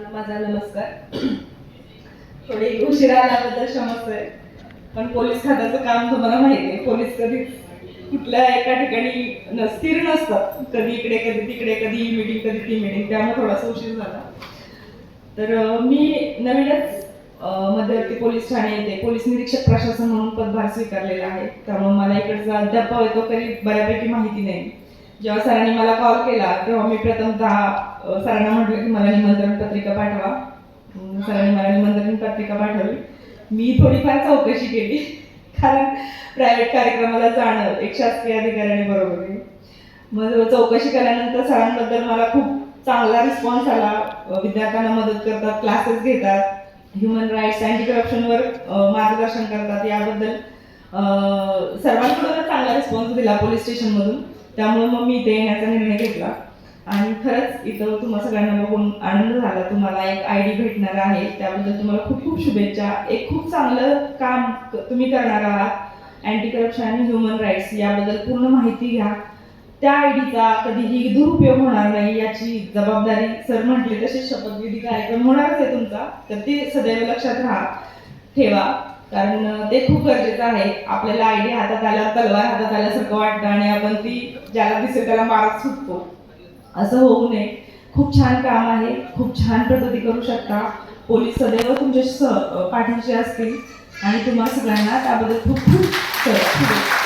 सर्वांना माझा नमस्कार. थोडी उशिरा आल्याबद्दल क्षमस्व आहे, पण पोलीस खात्याचं काम तुम्हाला माहिती आहे. पोलीस कधी कुठल्या एका ठिकाणी स्थिर नसतात, कधी इकडे कधी तिकडे, कधी ही मीटिंग कधी ती मीटिंग, त्यामुळे थोडासा उशीर झाला. तर मी नवीनच मध्यवर्ती पोलीस ठाणे येथे पोलीस निरीक्षक प्रशासन म्हणून पदभार स्वीकारलेला आहे. त्यामुळे मला इकडचा अद्याप येतो तरी बऱ्यापैकी माहिती नाही. जेव्हा सरांनी मला कॉल केला तेव्हा मी प्रथमतः सरांना म्हटलं की मला निमंत्रण पत्रिका पाठवा. सरांनी मला निमंत्रण पत्रिका पाठवली. मी थोडीफार चौकशी केली, कारण प्रायव्हेट कार्यक्रमाला जाणं एक शासकीय अधिकाऱ्याने बरोबर आहे. मग चौकशी केल्यानंतर सरांबद्दल मला खूप चांगला रिस्पॉन्स आला. विद्यार्थ्यांना मदत करतात, क्लासेस घेतात, ह्युमन राईट्स, अँटी करप्शनवर मार्गदर्शन करतात. याबद्दल सर्वांकडूनच चांगला रिस्पॉन्स दिला पोलीस स्टेशनमधून. त्यामुळे मग मी इथे येण्याचा निर्णय घेतला आणि खरंच इथं तुम्हा सगळ्यांना बघून आनंद झाला. तुम्हाला एक ID भेटणार आहे, त्याबद्दल तुम्हाला खूप खूप शुभेच्छा. एक खूप चांगलं काम तुम्ही करणार आहात. अँटी करप्शन आणि ह्युमन राईट्स याबद्दल पूर्ण माहिती घ्या. त्या IDचा कधीही दुरुपयोग होणार नाही याची जबाबदारी सर म्हटले तसे शपथविधी कार्यक्रम होणारच आहे तुमचा, तर ते सदैव लक्षात ठेवा, कारण ते खूप गरजेचं आहे. आपल्याला ID हातात आल्यावर तलवार हातात आल्यासारखं वाटतं आणि आपण ती ज्याला दिसेल त्याला मारत सुटतो. असं होऊ नये. खूप छान काम आहे, खूप छान प्रगती करू शकता. पोलीस सदैव तुमच्या पाठीशी असतील आणि तुम्हाला सगळ्यांना त्याबद्दल खूप खूप शुभेच्छा.